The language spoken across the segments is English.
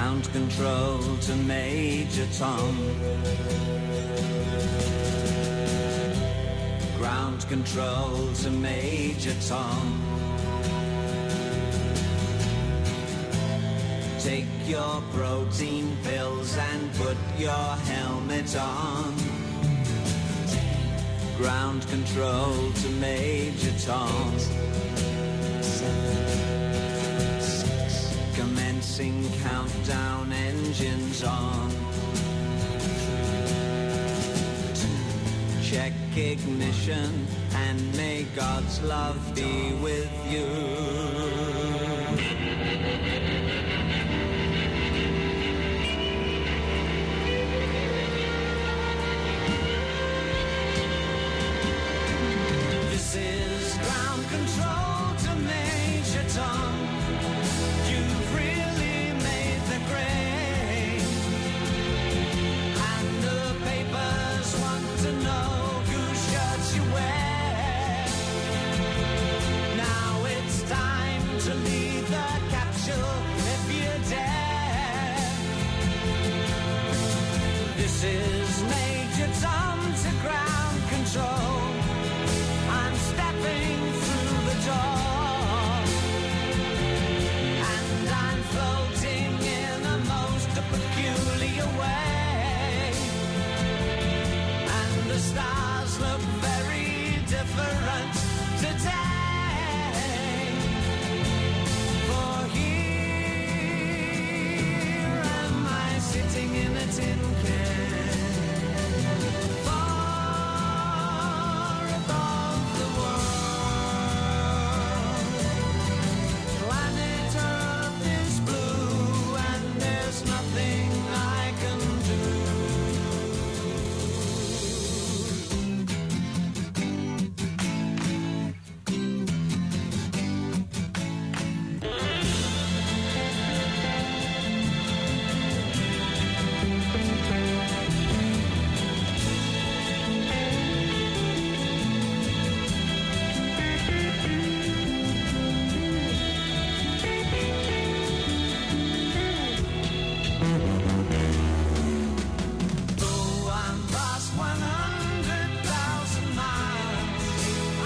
Ground control to Major Tom. Ground control to Major Tom. Take your protein pills and put your helmet on. Ground control to Major Tom. Commencing countdown, engines on. Check ignition and may God's love be with you. This is ground control to Major Tom. You've really made the grade, and the papers want to know whose shirts you wear. Now it's time to leave the capsule if you dare. This is Major Tom to ground control. I'm stepping through the door, and I'm floating in a most peculiar way, and the stars look very different today. For here am I sitting in a tin can, far above the world. Planet Earth is blue, and there's nothing I can do. Though I'm past 100,000 miles,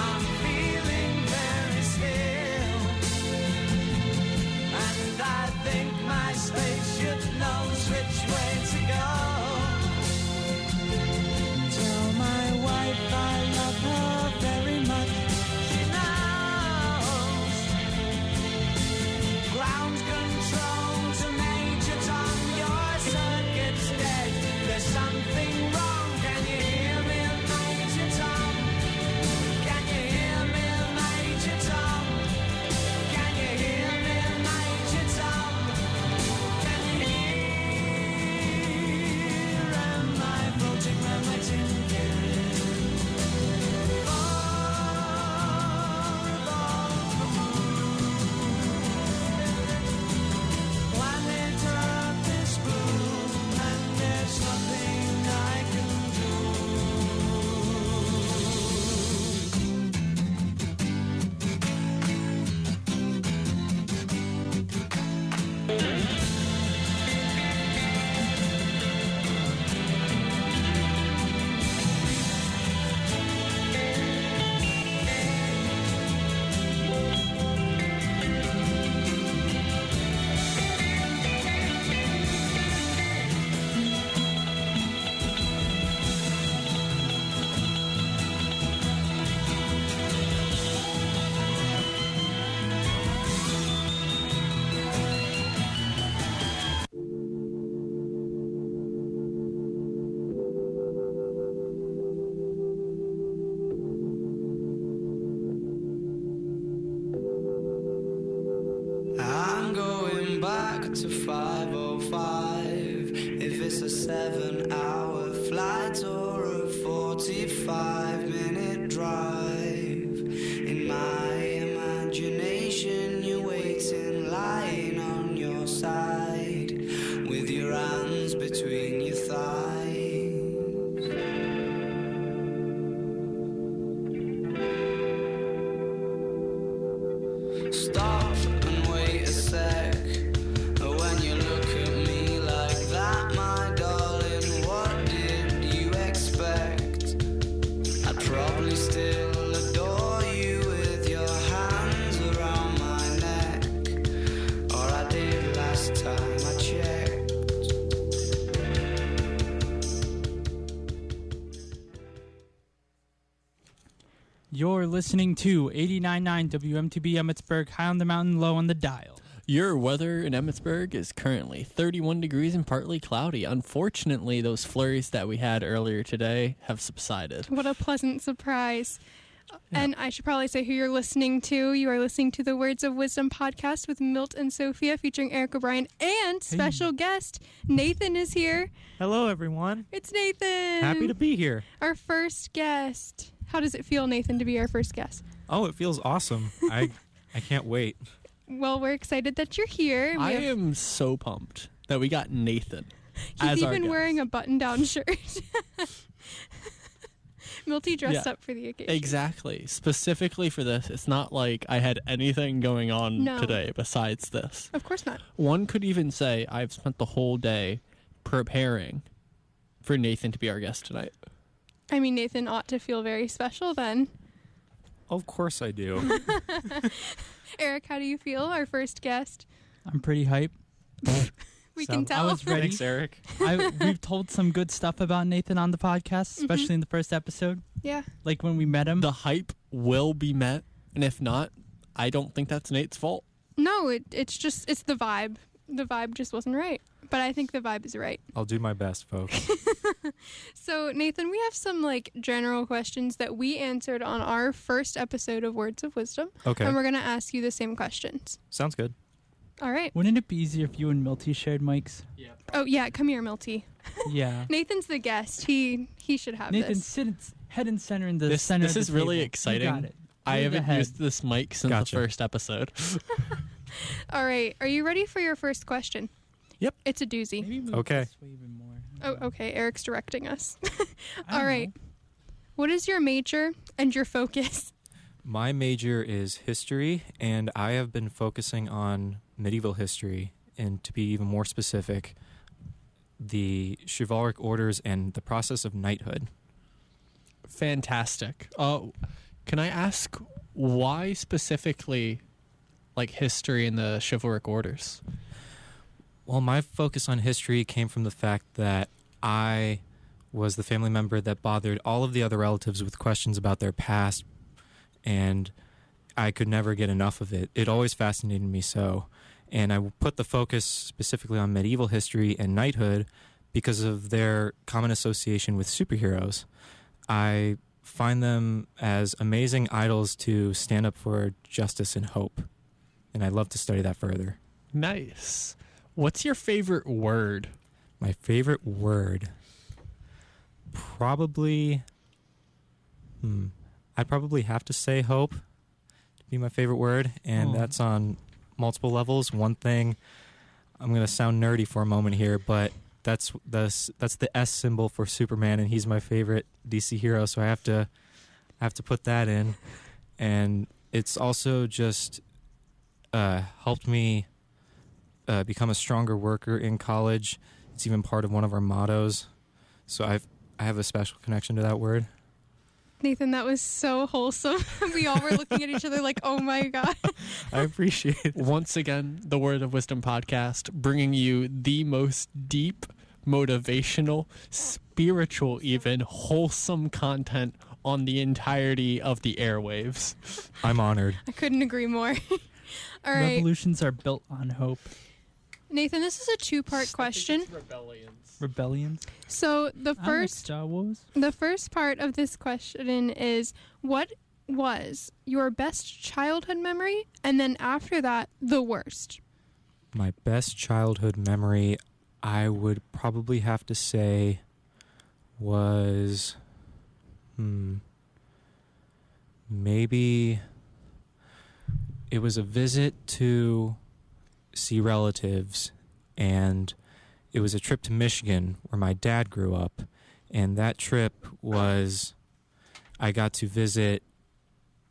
I'm feeling very still, and I think my spaceship knows which way to go. Tell my wife I love her very much. She knows. Ground control to Major Tom. Your circuit's dead. There's something wrong. Can you hear me, Major Tom? Can you hear me, Major Tom? Can you hear me, Major Tom? Can you hear? Am I floating round my tin can? Far above the moon. Planet Earth is blue, and there's nothing I can do. I'm going back to 5:05. If it's a 7-hour flight or a 45-minute drive, in my imagination you're waiting, lying on your side, with your hands between your thighs. Stop and wait a sec. When you look at me listening to 89.9 WMTB Emmitsburg, high on the mountain, low on the dial. Your weather in Emmitsburg is currently 31 degrees and partly cloudy. Unfortunately, those flurries that we had earlier today have subsided. What a pleasant surprise. And I should probably say who you're listening to. You are listening to the Words of Wisdom podcast with Milt and Sophia featuring Eric O'Brien and special guest Nathan is here. Hello, everyone. It's Nathan. Happy to be here. Our first guest. How does it feel, Nathan, to be our first guest? Oh, it feels awesome. I can't wait. Well, we're excited that you're here. I am so pumped that we got Nathan. He's even wearing a button-down shirt. Milty dressed up for the occasion. Exactly. Specifically for this. It's not like I had anything going on today besides this. Of course not. One could even say I've spent the whole day preparing for Nathan to be our guest tonight. I mean, Nathan ought to feel very special then. Of course I do. Eric, how do you feel, our first guest? I'm pretty hyped. We can tell. I was ready. Thanks, Eric. We've told some good stuff about Nathan on the podcast, especially in the first episode. Yeah. Like when we met him. The hype will be met, and if not, I don't think that's Nate's fault. No, it's the vibe. The vibe just wasn't right. But I think the vibe is right. I'll do my best, folks. So, Nathan, we have some general questions that we answered on our first episode of Words of Wisdom. Okay. And we're going to ask you the same questions. Sounds good. All right. Wouldn't it be easier if you and Milty shared mics? Yeah. Oh, yeah. Come here, Milty. Yeah. Nathan's the guest. He should have Nathan, this. sit head and center in the center This of is the really table. exciting. You got it. I Move haven't ahead. used this mic since Gotcha. the first episode. All right. Are you ready for your first question? Yep. It's a doozy. Maybe move Okay. this way even more. Oh, okay. Eric's directing us. I All don't right. know. What is your major and your focus? My major is history, and I have been focusing on medieval history, and to be even more specific, the chivalric orders and the process of knighthood. Fantastic. Can I ask why specifically, history and the chivalric orders? Well, my focus on history came from the fact that I was the family member that bothered all of the other relatives with questions about their past, and I could never get enough of it. It always fascinated me so. And I put the focus specifically on medieval history and knighthood because of their common association with superheroes. I find them as amazing idols to stand up for justice and hope, and I'd love to study that further. Nice. What's your favorite word? My favorite word, probably, I'd probably have to say hope to be my favorite word, and that's on multiple levels. One thing, I'm going to sound nerdy for a moment here, but that's the S symbol for Superman, and he's my favorite DC hero, so I have to put that in. And it's also just helped me become a stronger worker in college. It's even part of one of our mottos. So I have a special connection to that word. Nathan, that was so wholesome. We all were looking at each other like, oh my God. I appreciate it. Once again, the Word of Wisdom podcast, bringing you the most deep, motivational, spiritual, even wholesome content on the entirety of the airwaves. I'm honored. I couldn't agree more. All right. Revolutions are built on hope. Nathan, this is a two-part question. Rebellions. So the I like first Star Wars. the first part of this question is, what was your best childhood memory? And then after that, the worst. My best childhood memory, I would probably have to say, was maybe it was a visit to see relatives, and it was a trip to Michigan where my dad grew up, and that trip was I got to visit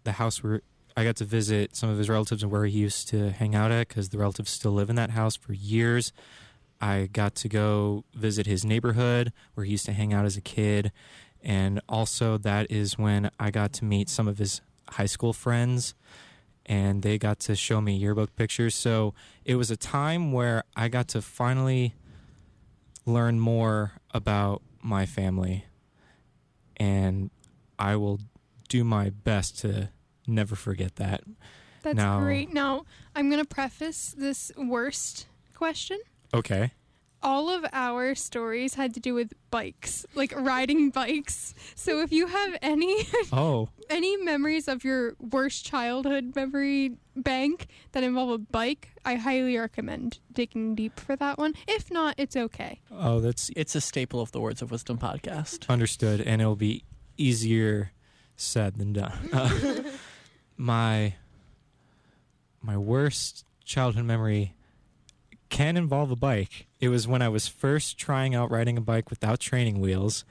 the house where I got to visit some of his relatives and where he used to hang out at, because the relatives still live in that house for years. I got to go visit his neighborhood where he used to hang out as a kid, and also that is when I got to meet some of his high school friends, and they got to show me yearbook pictures. So it was a time where I got to finally learn more about my family, and I will do my best to never forget that. That's Now- great. Now, I'm going to preface this worst question. Okay. All of our stories had to do with bikes, like riding bikes. So if you have any Oh, any memories of your worst childhood memory bank that involve a bike, I highly recommend digging deep for that one. If not, it's okay. oh, that's It's a staple of the Words of Wisdom podcast. understood, and it'll be easier said than done. My worst childhood memory can involve a bike. It was when I was first trying out riding a bike without training wheels.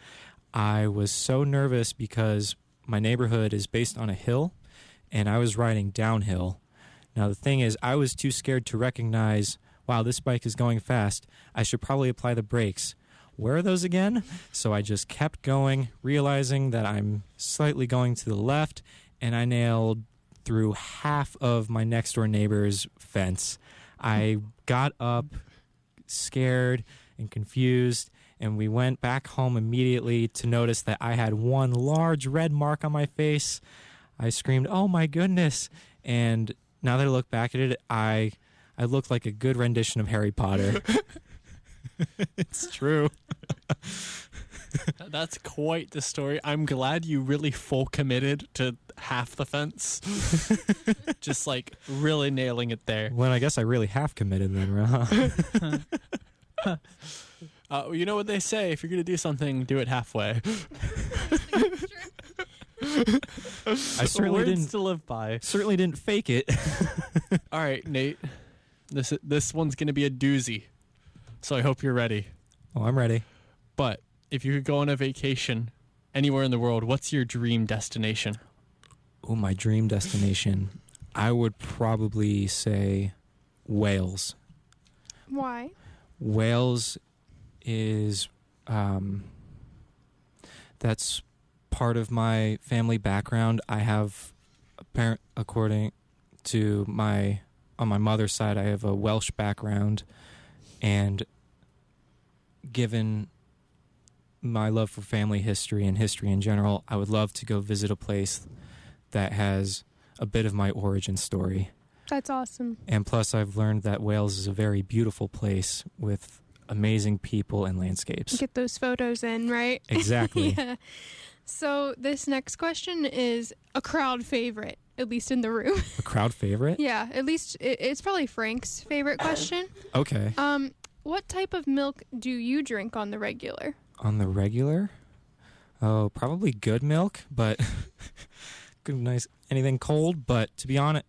I was so nervous because my neighborhood is based on a hill, and I was riding downhill. Now, the thing is, I was too scared to recognize, wow, this bike is going fast. I should probably apply the brakes. Where are those again? So I just kept going, realizing that I'm slightly going to the left, and I nailed through half of my next door neighbor's fence. I got up scared and confused, and we went back home immediately to notice that I had one large red mark on my face. I screamed, "Oh my goodness." And now that I look back at it, I looked like a good rendition of Harry Potter. It's true. That's quite the story. I'm glad you really full committed to half the fence. Just like really nailing it there. Well, I guess I really half committed then, huh? You know what they say, if you're going to do something, do it halfway. I certainly Words to live by. didn't fake it. All right, Nate. This one's going to be a doozy. So I hope you're ready. Oh, I'm ready. But if you could go on a vacation anywhere in the world, what's your dream destination? Oh, my dream destination. I would probably say Wales. Why? Wales is that's part of my family background. I have according to on my mother's side, I have a Welsh background, and given my love for family history and history in general, I would love to go visit a place that has a bit of my origin story. That's awesome. And plus, I've learned that Wales is a very beautiful place with amazing people and landscapes. Get those photos in, right? Exactly. Yeah. So this next question is a crowd favorite, at least in the room. A crowd favorite? Yeah, at least it's probably Frank's favorite question. Okay. What type of milk do you drink on the regular? On the regular? Oh, probably good milk, but good, nice, anything cold. But to be honest,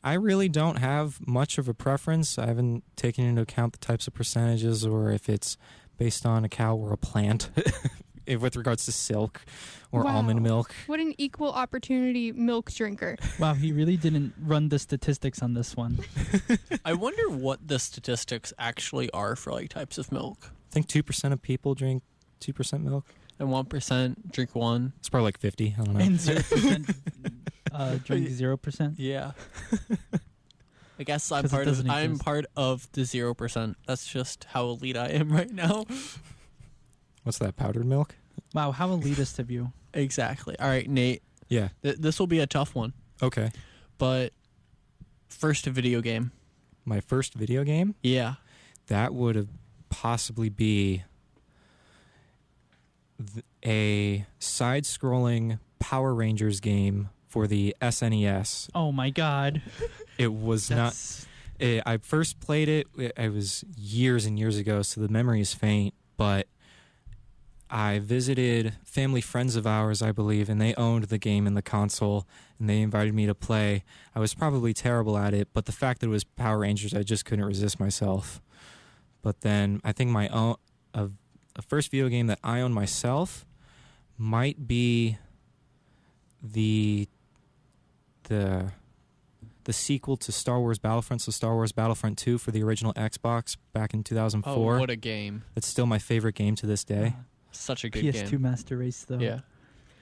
I really don't have much of a preference. I haven't taken into account the types of percentages or if it's based on a cow or a plant with regards to silk or Wow. almond milk. What an equal opportunity milk drinker. Wow, he really didn't run the statistics on this one. I wonder what the statistics actually are for like types of milk. I think 2% of people drink 2% milk. And 1% drink one. It's probably like 50. I don't know. And 0% drink 0%. Yeah. I guess I'm 'Cause it part of doesn't exist. the 0%. That's just how elite I am right now. What's that, powdered milk? Wow, how elitist of you. Exactly. All right, Nate. Yeah. This will be a tough one, Okay. but first a video game. My first video game? Yeah. That would have possibly be a side-scrolling Power Rangers game for the SNES. Oh my god. It was not... That's I first played it, it was years and years ago, so the memory is faint, but I visited family friends of ours, I believe, and they owned the game and the console, and they invited me to play. I was probably terrible at it, but the fact that it was Power Rangers, I just couldn't resist myself. But then I think my own a first video game that I own myself might be the sequel to Star Wars Battlefront, so Star Wars Battlefront 2 for the original Xbox back in 2004. Oh, what a game. It's still my favorite game to this day. Such a good PS2 game. Master Race, though. Yeah.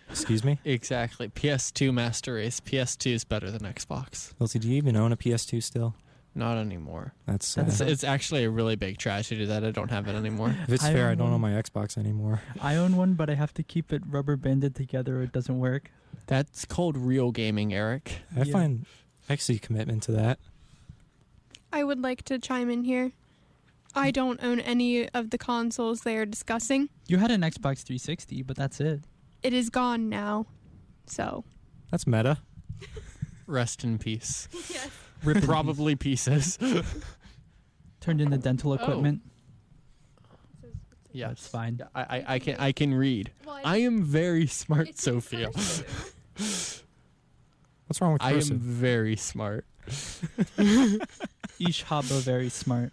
Excuse me? Exactly. PS2 Master Race. PS2 is better than Xbox. Lilty, do you even own a PS2 still? Not anymore. That's sad. It's actually a really big tragedy that I don't have it anymore. If it's I fair, I own don't one. own my Xbox anymore. I own one, but I have to keep it rubber banded together or it doesn't work. That's called real gaming, Eric. I see commitment to that. I would like to chime in here. I don't own any of the consoles they are discussing. You had an Xbox 360, but that's it. It is gone now. So. That's meta. Rest in peace. Yes. Rip in Probably pieces. peace. Turned into dental equipment. Yes. That's fine. I can read. I am very smart, Sophia. What's wrong with I cursive? am very smart. Ish Haba very smart.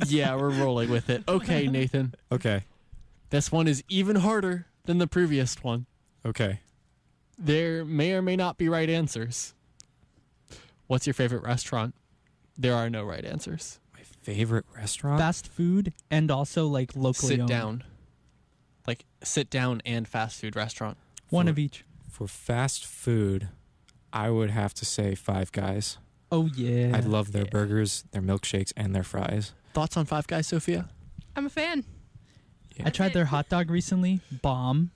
Yeah, we're rolling with it. Okay, Nathan. Okay. This one is even harder than the previous one. Okay. There may or may not be right answers. What's your favorite restaurant? There are no right answers. My favorite restaurant? Fast food and also like locally Sit owned. down. Like sit down and fast food restaurant. One For- of each. For fast food, I would have to say Five Guys. Oh yeah. I love their burgers, their milkshakes, and their fries. Thoughts on Five Guys, Sophia? I'm a fan. Yeah. I tried their hot dog recently. Bomb.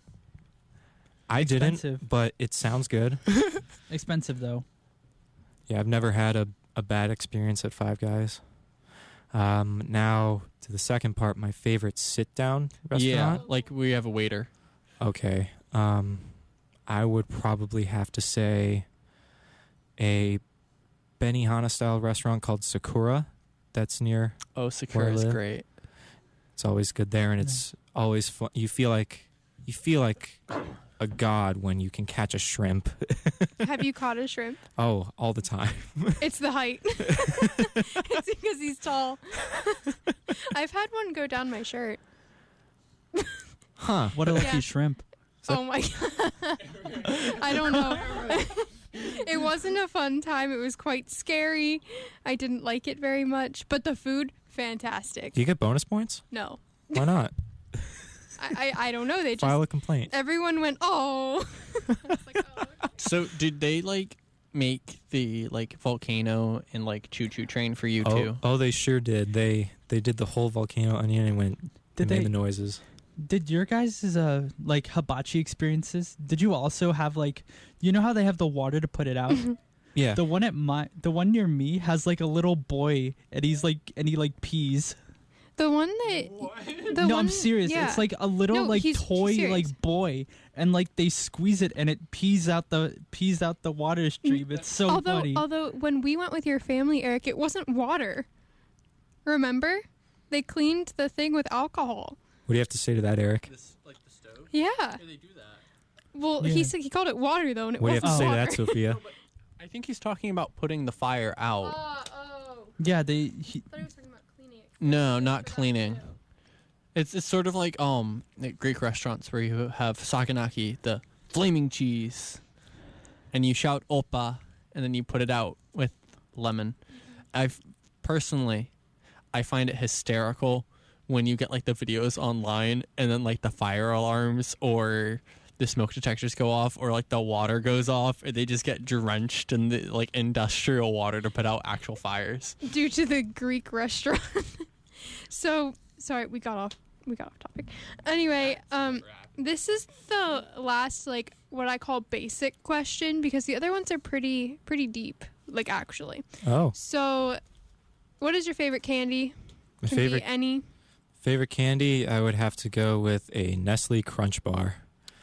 I expensive. didn't, but it sounds good. Expensive though. Yeah, I've never had a bad experience at Five Guys. Now to the second part, my favorite sit-down Yeah, restaurant. like we have a waiter. Okay. I would probably have to say a Benihana style restaurant called Sakura. That's near. Oh, Sakura is live. great. It's always good there, and it's always fun. You feel like a god when you can catch a shrimp. Have you caught a shrimp? Oh, all the time. It's the height. It's because he's tall. I've had one go down my shirt. Huh. What a lucky Yeah. shrimp. Oh my god. I don't know. It wasn't a fun time. It was quite scary. I didn't like it very much. But the food, fantastic. Do you get bonus points? No. Why not? I don't know. They just File a complaint. everyone went, oh. I was like, oh. So did they like make the like volcano and like choo choo train for you too? Oh, they sure did. They did the whole volcano onion and went. Did Made they? the noises. Did your guys' like hibachi experiences? Did you also have like, you know how they have the water to put it out? Yeah. The one near me has like a little boy and he pees. The one that. The No, one, I'm serious. Yeah. It's like a little No, like he's toy serious. like boy, and like they squeeze it and it pees out the water stream. It's so funny. Although when we went with your family, Eric, it wasn't water. Remember? They cleaned the thing with alcohol. What do you have to say to that, Eric? Like the stove? Yeah. They do that. Well, Yeah. he said he called it water though, and it What do you have wasn't to say to water. that, Sophia? I think he's talking about putting the fire out. Oh. Yeah, I thought he was talking about cleaning it. No, not cleaning. It's sort of like Greek restaurants where you have saganaki, the flaming cheese, and you shout oppa, and then you put it out with lemon. I find it hysterical when you get like the videos online and then like the fire alarms or the smoke detectors go off or like the water goes off and they just get drenched in the like industrial water to put out actual fires. Due to the Greek restaurant. So sorry, we got off topic. Anyway, this is the last like what I call basic question because the other ones are pretty deep, like actually. Oh, So, what is your favorite candy? my Can favorite be any. favorite candy. I would have to go with a Nestle Crunch Bar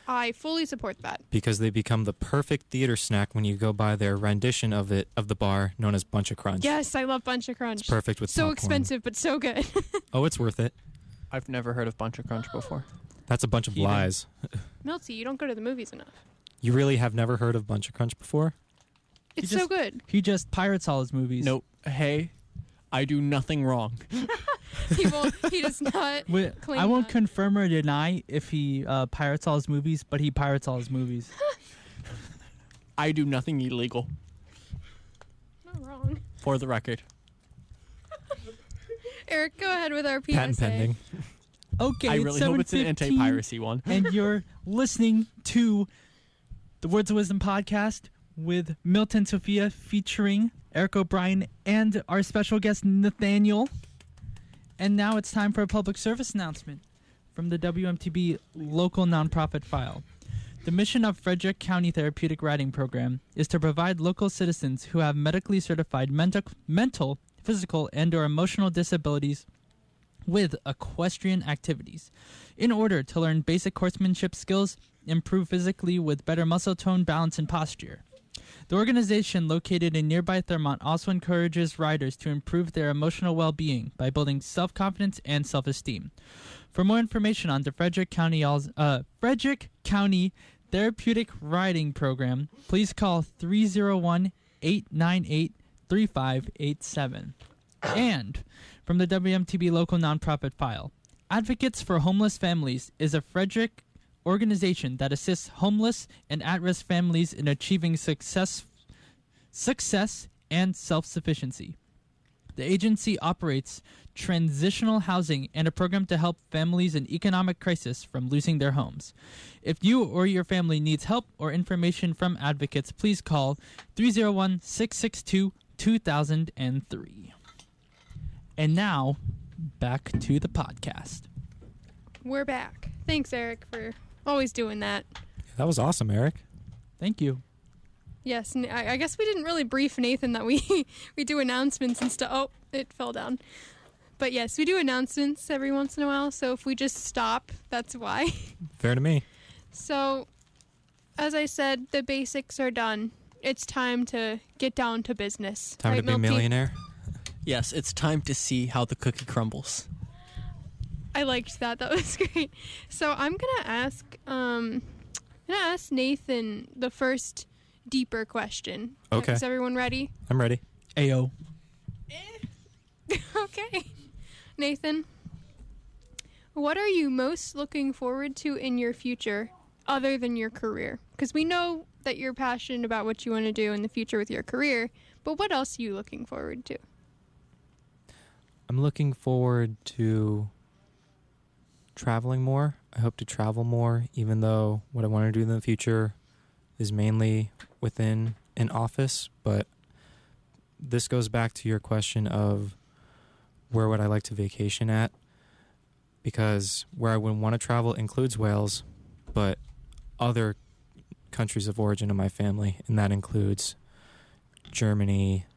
I fully support that. because they become the perfect theater snack when you go buy their rendition of the bar known as Bunch of Crunch. Yes, I love Bunch of Crunch. It's perfect with So popcorn. expensive, but so good. Oh, it's worth it. I've never heard of Bunch of Crunch before. That's a bunch of Heathen. lies. Milty, you don't go to the movies enough. You really have never heard of Bunch of Crunch before? It's just- so good. He just pirates all his movies. Nope. Hey, I do nothing wrong. He does not. Claim I won't that. confirm or deny if he pirates all his movies, but he pirates all his movies. I do nothing illegal, Not wrong. for the record. Eric, go ahead with our PSA. Patent pending. Okay, I really hope it's an 7:15, anti-piracy one. and you're listening to the Words of Wisdom podcast with Milton Sophia featuring Eric O'Brien and our special guest Nathaniel. And now it's time for a public service announcement from the WMTB local nonprofit file. The mission of Frederick County Therapeutic Riding Program is to provide local citizens who have medically certified mental, physical, and or emotional disabilities with equestrian activities in order to learn basic horsemanship skills, improve physically with better muscle tone, balance, and posture. The organization located in nearby Thurmont also encourages riders to improve their emotional well-being by building self-confidence and self-esteem. For more information on the Frederick County Therapeutic Riding Program, please call 301-898-3587. And from the WMTB local nonprofit file, Advocates for Homeless Families is a Frederick organization that assists homeless and at-risk families in achieving success and self-sufficiency. The agency operates transitional housing and a program to help families in economic crisis from losing their homes. If you or your family needs help or information from advocates, please call 301-662-2003. And now, back to the podcast. We're back. Thanks, Eric, for always doing that. That was awesome, Eric. Thank you. Yes, I guess we didn't really brief Nathan that we do announcements and stuff. Oh, it fell down. But yes, we do announcements every once in a while, so if we just stop, that's why. Fair to me. So, as I said, the basics are done. It's time to get down to business. Time to be a Milty? millionaire. Yes, it's time to see how the cookie crumbles. I liked that. That was great. So I'm gonna ask Nathan the first deeper question. Okay. Is everyone ready? I'm ready. Ayo. Okay. Nathan, what are you most looking forward to in your future other than your career? Because we know that you're passionate about what you want to do in the future with your career, but what else are you looking forward to? I'm looking forward to traveling more. I hope to travel more, even though what I want to do in the future is mainly within an office. But this goes back to your question of where would I like to vacation at? Because where I would want to travel includes Wales, but other countries of origin of my family, and that includes Germany,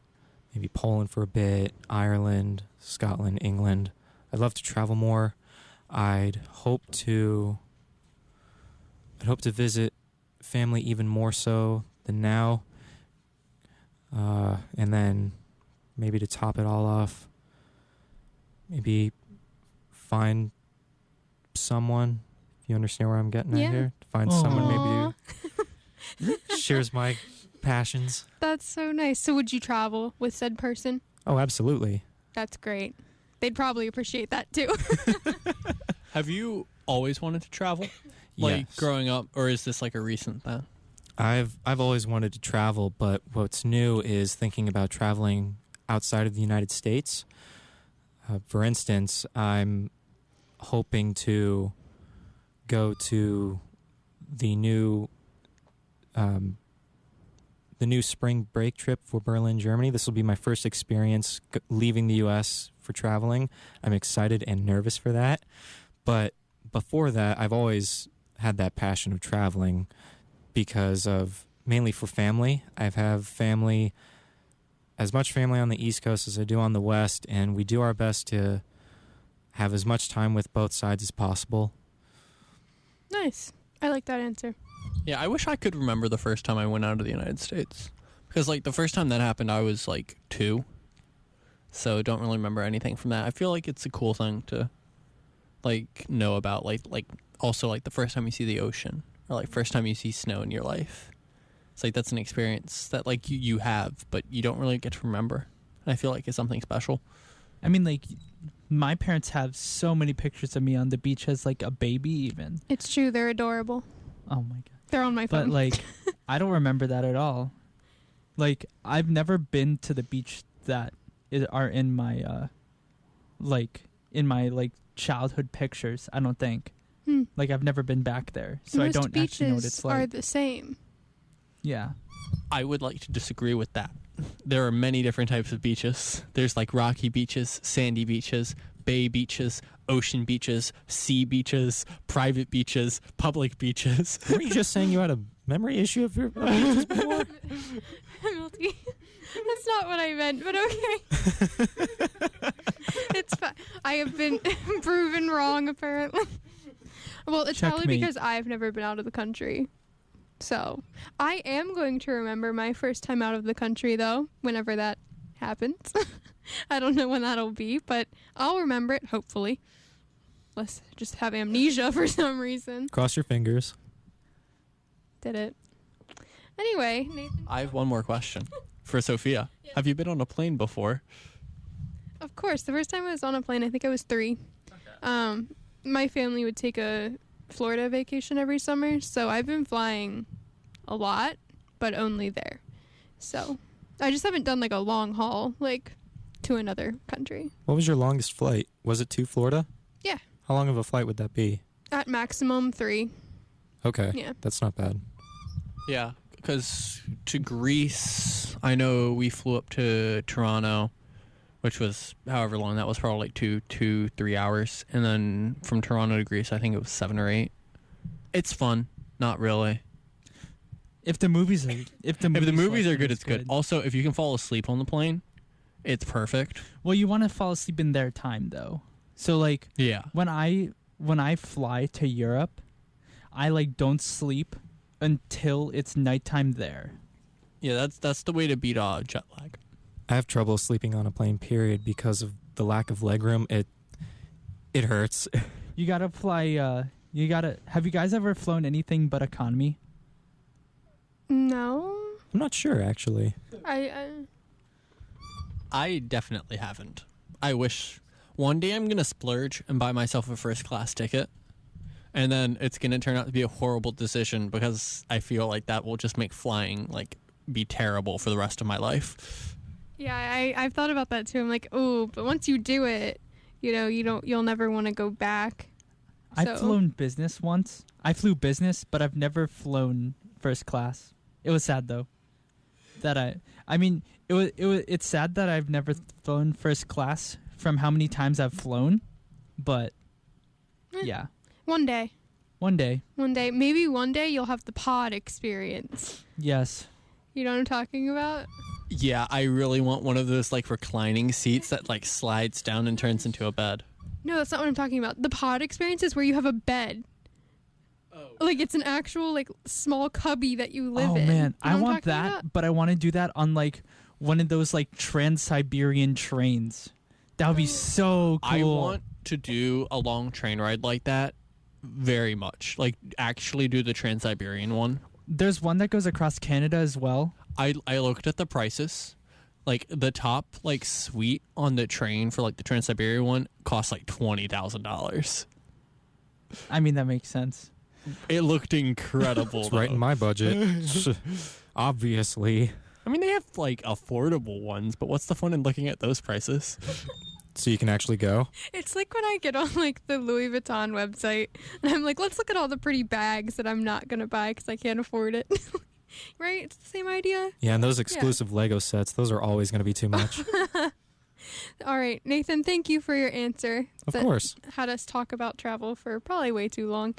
maybe Poland for a bit, Ireland, Scotland, England. I'd love to travel more. I'd hope to visit family even more so than now. And then maybe to top it all off, maybe find someone, if you understand where I'm getting at Yeah. here. Find someone maybe who shares my passions. That's so nice. So would you travel with said person? Oh, absolutely. That's great. They'd probably appreciate that too. Have you always wanted to travel? Like Yes. growing up, or is this like a recent thing? I've always wanted to travel, but what's new is thinking about traveling outside of the United States. For instance, I'm hoping to go to the new spring break trip for Berlin, Germany. This will be my first experience leaving the U.S. for traveling. I'm excited and nervous for that. But before that, I've always had that passion of traveling because of mainly for family. I have family, as much family on the East Coast as I do on the West, and we do our best to have as much time with both sides as possible. Nice. I like that answer. Yeah, I wish I could remember the first time I went out of the United States. Because, like, the first time that happened, I was, like, 2. So don't really remember anything from that. I feel like it's a cool thing to, like, know about. Like also, like, the first time you see the ocean. Or, like, first time you see snow in your life. It's like, that's an experience that, like, you have, but you don't really get to remember. And I feel like it's something special. I mean, like, my parents have so many pictures of me on the beach as, like, a baby even. It's true. They're adorable. Oh, my God. They're on my phone. But, like, I don't remember that at all. Like, I've never been to the beach that are in my, childhood pictures, I don't think. Like, I've never been back there, so Most I don't actually know what it's beaches are like. the same. Yeah. I would like to disagree with that. There are many different types of beaches. There's, like, rocky beaches, sandy beaches, bay beaches, ocean beaches, sea beaches, private beaches, public beaches. Were you just saying you had a memory issue of your beaches before? Penalty. That's not what I meant, but okay. It's fine. I have been proven wrong, apparently. Well, it's probably Checkmate. because I've never been out of the country. So, I am going to remember my first time out of the country, though, whenever that happens. I don't know when that'll be, but I'll remember it, hopefully. Let's just have amnesia for some reason. Cross your fingers. Did it. Anyway, Nathan. I have one more question for Sophia. Have you been on a plane before? Of course, the first time I was on a plane, I think I was 3. My family would take a Florida vacation every summer, so I've been flying a lot, but only there. So I just haven't done like a long haul, like to another country. What was your longest flight? Was it to Florida? Yeah. How long of a flight would that be? At maximum 3. Okay. Yeah. That's not bad. Yeah, because to Greece, I know we flew up to Toronto, which was however long that was, probably like 3 hours. And then from Toronto to Greece, I think it was 7 or 8. It's fun. Not really. If the movies are If the movies are good, it's good. Also, if you can fall asleep on the plane, it's perfect. Well, you want to fall asleep in their time though. So like Yeah. when I fly to Europe, I like don't sleep until it's nighttime there. Yeah, that's the way to beat jet lag. I have trouble sleeping on a plane, period, because of the lack of legroom. It hurts. You gotta fly. Have you guys ever flown anything but economy? No. I'm not sure, actually. I definitely haven't. I wish one day I'm going to splurge and buy myself a first class ticket. And then it's going to turn out to be a horrible decision because I feel like that will just make flying like be terrible for the rest of my life. Yeah, I've thought about that too. I'm like, oh, but once you do it, you'll never want to go back. I've flown business once. I flew business, but I've never flown first class. It was sad though. It's sad that I've never flown first class from how many times I've flown, but yeah. One day. One day. Maybe one day you'll have the pod experience. Yes. You know what I'm talking about? Yeah, I really want one of those like reclining seats that like slides down and turns into a bed. No, that's not what I'm talking about. The pod experience is where you have a bed. Oh. Like it's an actual like small cubby that you live in. Oh man, You know I what I'm want talking that, about? but I want to do that on like one of those like Trans-Siberian trains. That would be so cool. I want to do a long train ride like that very much. Like actually do the Trans-Siberian one. There's one that goes across Canada as well. I looked at the prices. Like the top like suite on the train for like the Trans-Siberian one costs like $20,000. I mean, that makes sense. It looked incredible. It's right in my budget. Obviously. I mean, they have like affordable ones, but what's the fun in looking at those prices? So you can actually go? It's like when I get on like the Louis Vuitton website and I'm like, let's look at all the pretty bags that I'm not going to buy because I can't afford it. Right? It's the same idea. Yeah, and those exclusive Lego sets, those are always going to be too much. All right, Nathan, thank you for your answer. Of That course. had us talk about travel for probably way too long.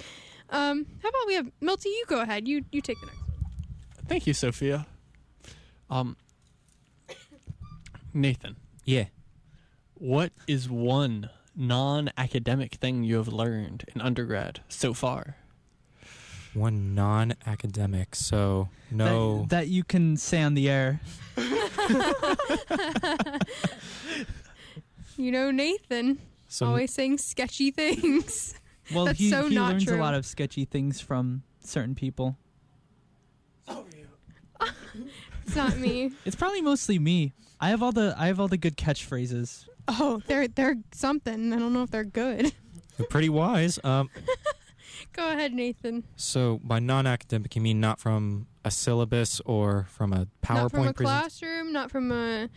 How about we have Milty, you go ahead. You take the next one. Thank you, Sophia. Nathan, Yeah. what is one non-academic thing you have learned in undergrad so far? One non-academic, so no. That you can say on the air. Nathan, So always saying sketchy things. Well, That's he so not learns true. a lot of sketchy things from certain people. It's not me. It's probably mostly me. I have all the good catchphrases. Oh, they're something. I don't know if they're good. You're pretty wise. Go ahead, Nathan. So by non-academic, you mean not from a syllabus or from a PowerPoint Not from a presentation? classroom, not from a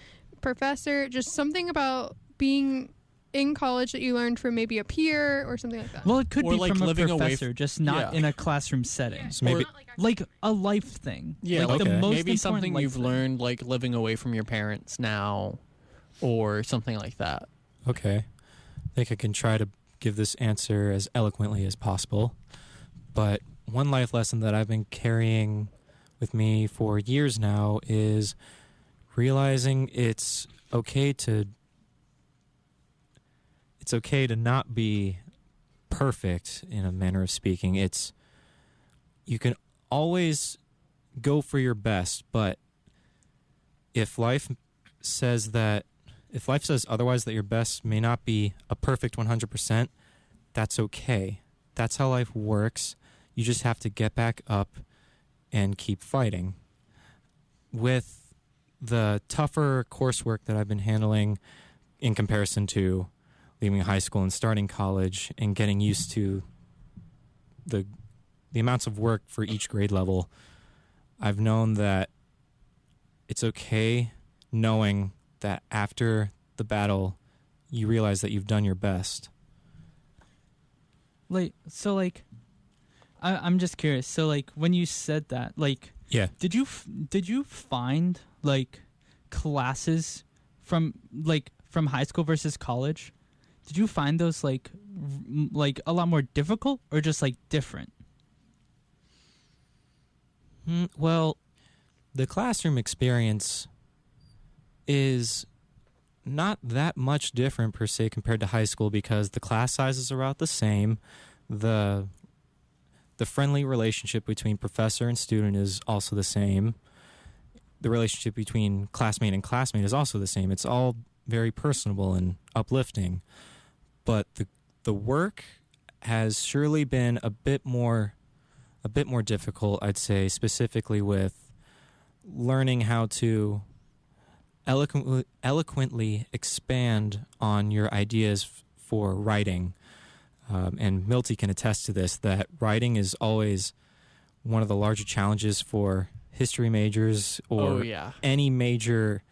professor, just something about being in college that you learned from maybe a peer or something like that. Well, it could Or be like from a living away professor, just not Yeah. in a classroom setting. So maybe Like a life thing. Yeah, like like the most maybe important something life you've thing. learned, like living away from your parents now, or something like that. okay. think I can try to give this answer as eloquently as possible. But one life lesson that I've been carrying with me for years now is realizing it's okay to not be perfect, in a manner of speaking. You can always go for your best, but if life says otherwise, that your best may not be a perfect 100%, that's okay. That's how life works. You just have to get back up and keep fighting. With the tougher coursework that I've been handling in comparison to leaving high school and starting college and getting used to the amounts of work for each grade level, I've known that it's okay knowing that after the battle, you realize that you've done your best. I'm just curious. So, like, when you said that, like, Yeah. did you find like classes from high school versus college? Did you find those like a lot more difficult or just like different? Well, the classroom experience is not that much different per se compared to high school because the class sizes are about the same. The friendly relationship between professor and student is also the same. The relationship between classmate and classmate is also the same. It's all very personable and uplifting. But the work has surely been a bit more difficult, I'd say, specifically with learning how to eloquently expand on your ideas for writing. And Milty can attest to this, that writing is always one of the larger challenges for history majors or any major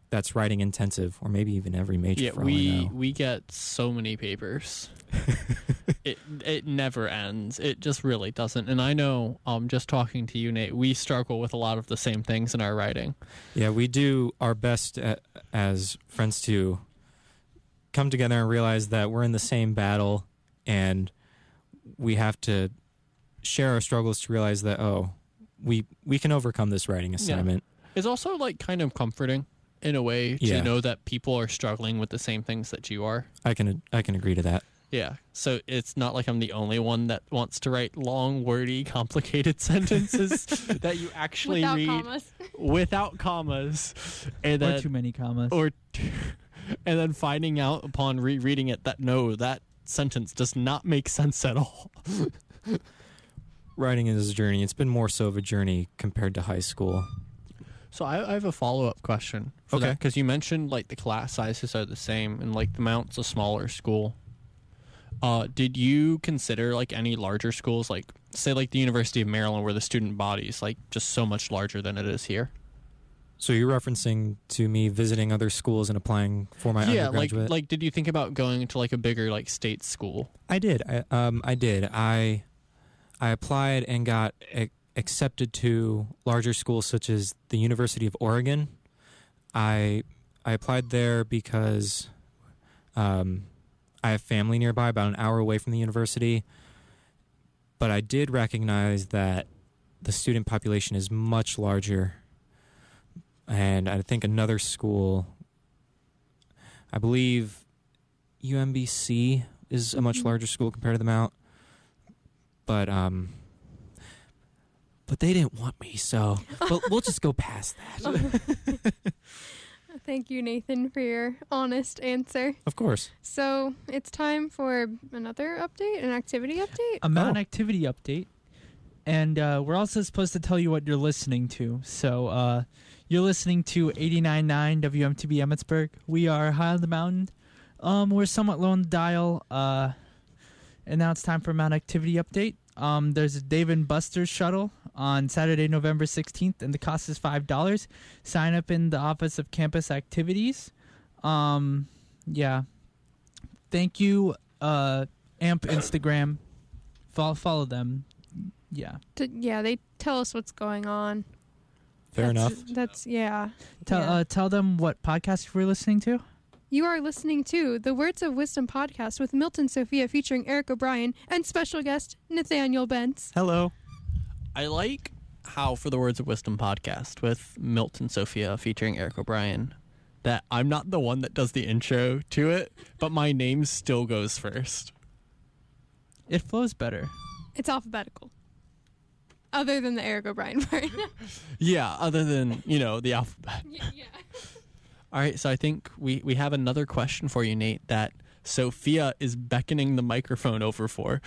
that's writing intensive, or maybe even every major. For all I know. We get so many papers. It never ends. It just really doesn't. And I know, just talking to you, Nate, we struggle with a lot of the same things in our writing. Yeah, we do our best as friends to come together and realize that we're in the same battle, and we have to share our struggles to realize that, we can overcome this writing assignment. Yeah. It's also like kind of comforting in a way to know that people are struggling with the same things that you are. I can agree to that. Yeah. So it's not like I'm the only one that wants to write long, wordy, complicated sentences that you actually Without read commas. without commas, and Or then too many commas. and then finding out upon rereading it that no, that sentence does not make sense at all. Writing is a journey. It's been more so of a journey compared to high school. So I have a follow-up question for that, because you mentioned like the class sizes are the same and like the amount's a smaller school. Did you consider like any larger schools, like say like the University of Maryland, where the student body is like just so much larger than it is here? So you're referencing to me visiting other schools and applying for my undergraduate? like did you think about going to like a bigger like state school? I did. I did. I applied and got accepted to larger schools such as the University of Oregon. I applied there because I have family nearby, about an hour away from the university. But I did recognize that the student population is much larger. And I think another school, I believe UMBC is a much larger school compared to the Mount. But they didn't want me, so we'll just go past that. Thank you, Nathan, for your honest answer. Of course. So it's time for another update, an activity update. A Mountain activity update. And we're also supposed to tell you what you're listening to. So you're listening to 89.9 WMTB Emmitsburg. We are high on the mountain. We're somewhat low on the dial. And now it's time for a Mountain activity update. There's a Dave & Buster's shuttle on Saturday, November 16th, and the cost is $5. Sign up in the Office of Campus Activities. Yeah. Thank you, AMP Instagram. Follow them. Yeah. Yeah, they tell us what's going on. Fair enough. That's, yeah. Tell them what podcast you were listening to. You are listening to the Words of Wisdom podcast with Milton Sophia featuring Eric O'Brien and special guest Nathaniel Bentz. Hello. I like how for the Words of Wisdom podcast with Milton Sophia featuring Eric O'Brien that I'm not the one that does the intro to it, but my name still goes first. It flows better. It's alphabetical. Other than the Eric O'Brien part. Yeah, other than, the alphabet. Yeah. All right, so I think we have another question for you, Nate, that Sophia is beckoning the microphone over for.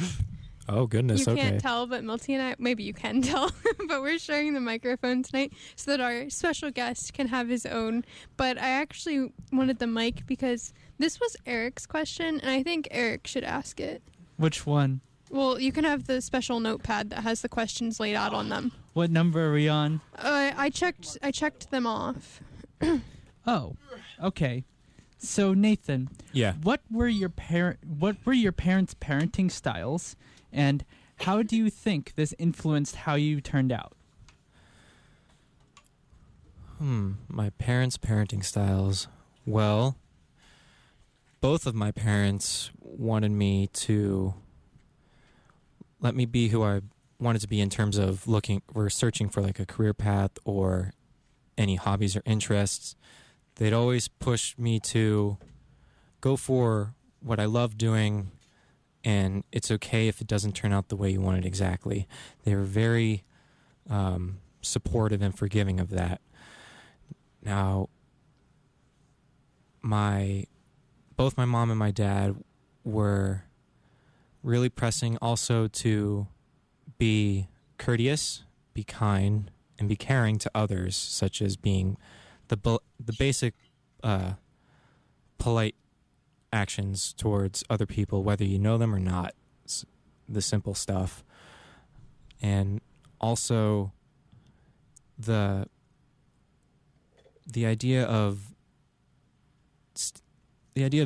Oh, goodness. You Okay. can't tell, but Milty and I, maybe you can tell, but we're sharing the microphone tonight so that our special guest can have his own. But I actually wanted the mic because this was Eric's question, and I think Eric should ask it. Which one? Well, you can have the special notepad that has the questions laid out on them. What number are we on? I checked them off. Oh, okay. So Nathan, Yeah. what were your parents' parenting styles, and how do you think this influenced how you turned out? My parents' parenting styles. Well, both of my parents wanted me to let me be who I wanted to be in terms of searching for like a career path or any hobbies or interests. They'd always push me to go for what I love doing, and it's okay if it doesn't turn out the way you want it exactly. They were very supportive and forgiving of that. Now, both my mom and my dad were really pressing also to be courteous, be kind, and be caring to others, such as being the basic polite actions towards other people, whether you know them or not, the simple stuff. And also the idea of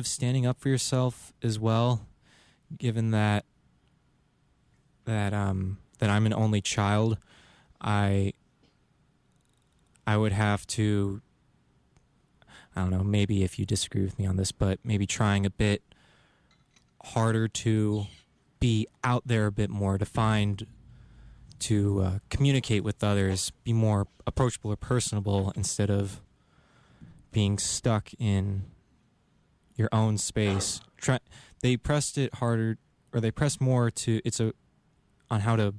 standing up for yourself as well, given that I'm an only child. I would have to, I don't know, maybe if you disagree with me on this, but maybe trying a bit harder to be out there a bit more, to communicate with others, be more approachable or personable instead of being stuck in your own space. They pressed it harder, or they pressed more on how to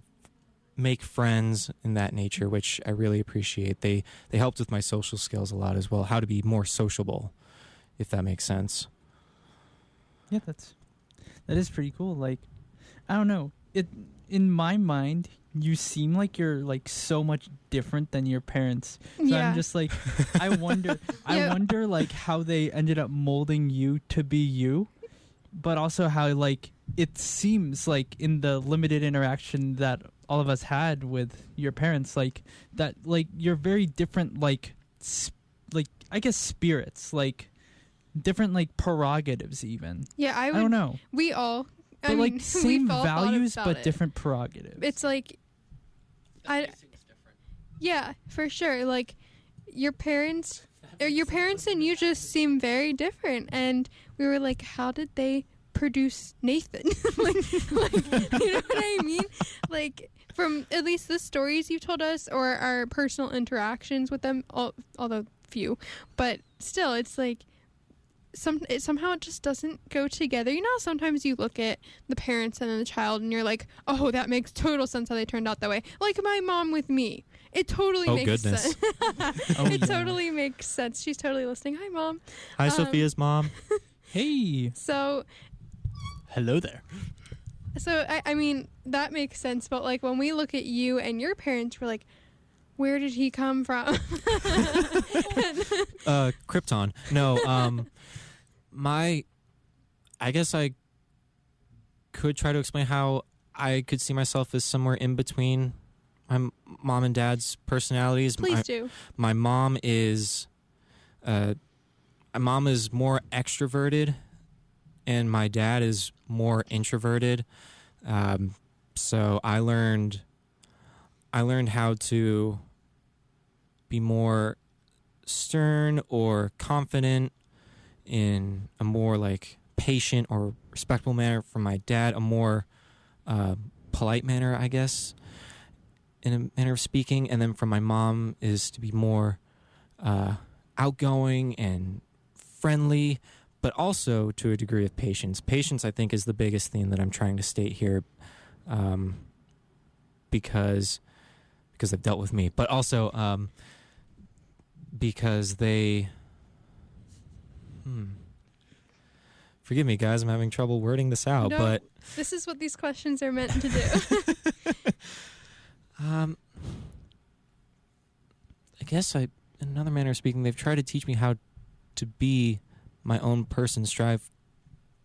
make friends in that nature, which I really appreciate. They helped with my social skills a lot as well, how to be more sociable, if that makes sense. Yeah, that is pretty cool. Like, I don't know. In my mind, you seem like you're like so much different than your parents. So Yeah. I'm just like, I wonder like how they ended up molding you to be you, but also how like it seems like in the limited interaction that all of us had with your parents, like that, like you're very different, like I guess spirits, like different like prerogatives even. Yeah, I I don't know. We all. But I like mean, same we've all thought values about but it. different prerogatives. It's like, yeah, for sure. Like your parents and you just seem very different, and we were like, how did they produce Nathan? like, you know what I mean? Like from at least the stories you told us or our personal interactions with them, although few, but still, it's like. Somehow it just doesn't go together. You know, sometimes you look at the parents and then the child and you're like, oh, that makes total sense how they turned out that way. Like my mom with me. It totally makes sense. It totally makes sense. She's totally listening. Hi, Mom. Hi, Sophia's mom. Hey. So Hello there. I mean, that makes sense. But like when we look at you and your parents, we're like, where did he come from? Krypton. No, I guess I could try to explain how I could see myself as somewhere in between my mom and dad's personalities. Please do. My mom is more extroverted, and my dad is more introverted. So I learned how to be more stern or confident in a more like patient or respectful manner. From my dad, a more polite manner, I guess, in a manner of speaking. And then from my mom is to be more outgoing and friendly, but also to a degree of patience. Patience, I think, is the biggest theme that I'm trying to state here, because they've dealt with me, but also because they... Forgive me, guys. I'm having trouble wording this out, No, but this is what these questions are meant to do. I guess in another manner of speaking, they've tried to teach me how to be my own person, strive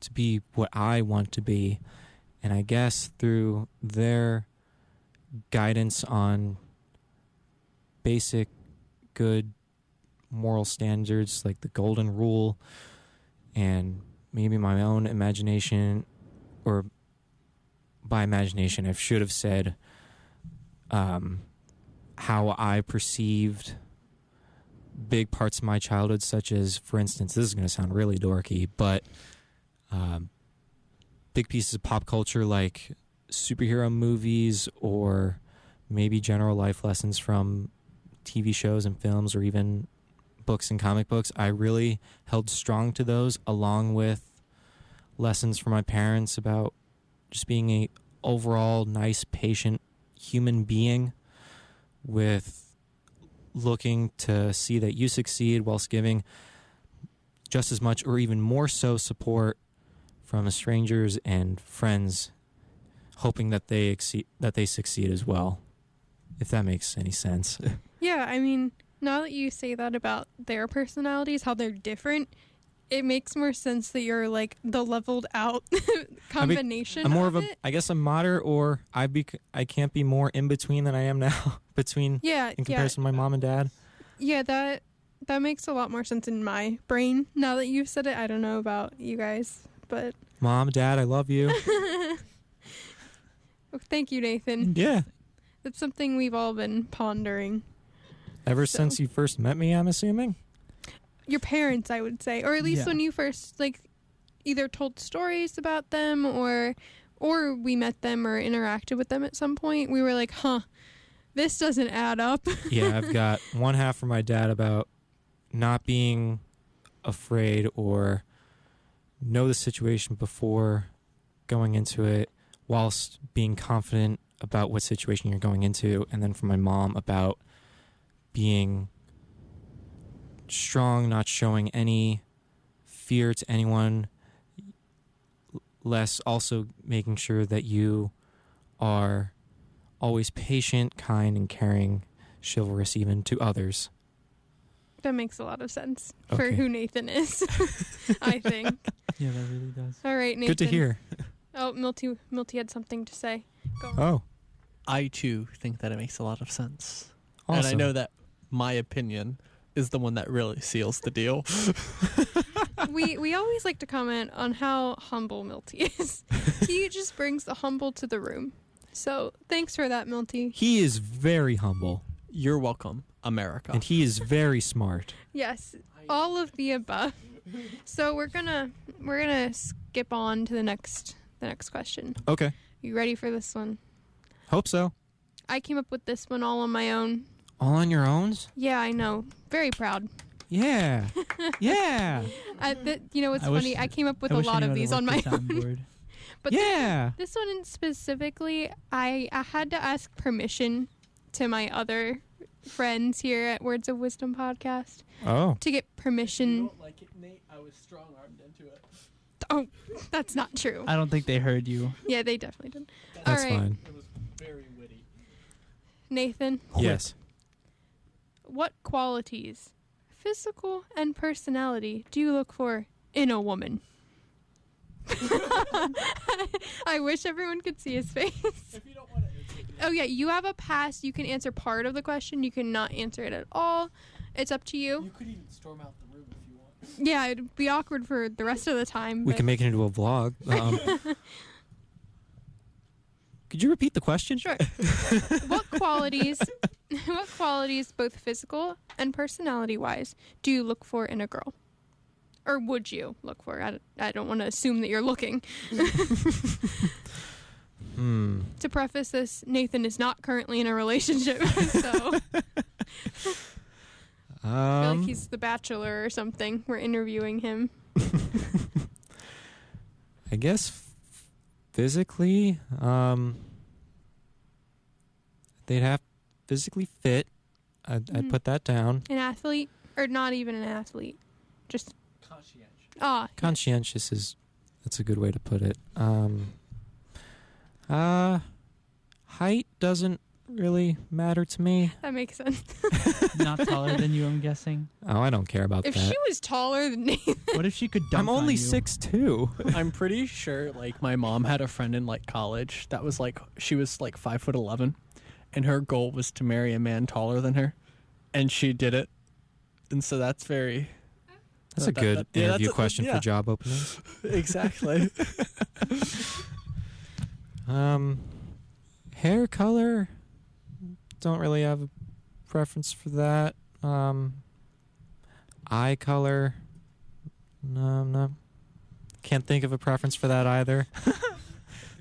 to be what I want to be. And I guess through their guidance on basic good moral standards like the golden rule, and maybe my own imagination, or by imagination I should have said how I perceived big parts of my childhood, such as, for instance, this is going to sound really dorky, but big pieces of pop culture like superhero movies, or maybe general life lessons from TV shows and films, or even books and comic books. I really held strong to those, along with lessons from my parents about just being a overall nice, patient human being, with looking to see that you succeed whilst giving just as much or even more so support from strangers and friends, hoping that they succeed as well, if that makes any sense. Yeah, I mean, now that you say that about their personalities, how they're different, it makes more sense that you're like the leveled out combination. I'm more of a, it. I guess, a moderate, or I can't be more in between than I am now between in comparison to my mom and dad. Yeah, that makes a lot more sense in my brain now that you've said it. I don't know about you guys, but Mom, Dad, I love you. thank you, Nathan. Yeah. That's something we've all been pondering. Ever since you first met me, I'm assuming? Your parents, I would say, or at least Yeah. when you first like either told stories about them, or we met them or interacted with them at some point. We were like, huh, this doesn't add up. Yeah, I've got one half from my dad about not being afraid or know the situation before going into it, whilst being confident about what situation you're going into. And then from my mom about being strong, not showing any fear to anyone, less also making sure that you are always patient, kind, and caring, chivalrous even to others. That makes a lot of sense for Okay. who Nathan is, I think. Yeah, that really does. All right, Nathan. Good to hear. Oh, Milty had something to say. Go on. Oh, I too think that it makes a lot of sense. awesome. And I know that my opinion is the one that really seals the deal. We always like to comment on how humble Milty is. He just brings the humble to the room. So thanks for that, Milty. He is very humble, You're welcome, America. and he is very smart. Yes, all of the above. So we're gonna skip on to the next question. Okay. You ready for this one? Hope so. I came up with this one all on my own. All on your own? Yeah, I know. Very proud. Yeah. Yeah. You know what's I wish- funny? I came up with I a wish I lot knew of how to these work on my the own. soundboard. But Yeah. this one specifically, I had to ask permission to my other friends here at Words of Wisdom podcast Oh. to get permission. like it, Nate? I was strong-armed into it. Oh, that's not true. I don't think they heard you. Yeah, they definitely did. That's all right, fine. It was very witty. Nathan, Yes. what qualities, physical and personality, do you look for in a woman? I wish everyone could see his face. If you don't want to answer it, Oh yeah, you have a pass. You can answer part of the question. You cannot answer it at all. It's up to you. you could even storm out the room if you want. Yeah, it'd be awkward for the rest of the time. We but- can make it into a vlog. Could you repeat the question? Sure. What qualities, both physical and personality-wise, do you look for in a girl? Or would you look for? I don't want to assume that you're looking. To preface this, Nathan is not currently in a relationship, so I feel like he's the Bachelor or something. We're interviewing him. I guess physically, they'd have physically fit. I'd put that down. An athlete, or not even an athlete, just Conscientious. Conscientious that's a good way to put it. Height doesn't really matter to me. That makes sense. Not taller than you, I'm guessing. Oh, I don't care about If that. she was taller than Nathan, What if she could dunk I'm only on you? 6'2". I'm pretty sure, like, my mom had a friend in, like, college that was, like, she was, like, 5'11", and her goal was to marry a man taller than her, and she did it. And so that's very... That's a good yeah, interview that's question yeah. for job openings. Exactly. Hair color, don't really have a preference for that. Eye color, no. Can't think of a preference for that either.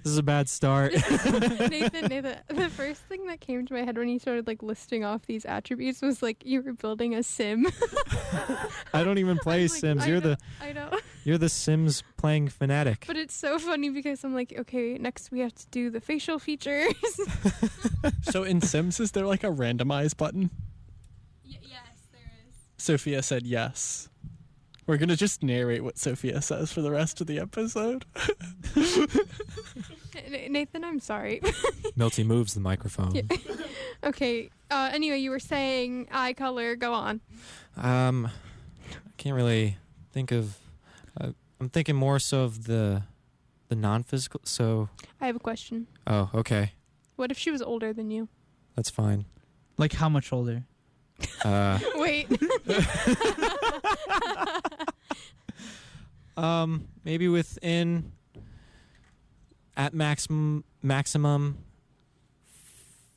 This is a bad start. Nathan, the first thing that came to my head when you started like listing off these attributes was like you were building a sim. I don't even play I'm like, Sims. I know. You're the Sims playing fanatic. But it's so funny because I'm like, okay, next we have to do the facial features. So in Sims, is there, like, a randomize button? Yes, there is. Sophia said yes. We're going to just narrate what Sophia says for the rest of the episode. Nathan, I'm sorry. Milty moves the microphone. Yeah. Okay. Anyway, you were saying eye color. Go on. I can't really think of. I'm thinking more so of the non-physical. So. I have a question. Oh, okay, What if she was older than you? that's fine. Like how much older? Wait. Maybe within at maximum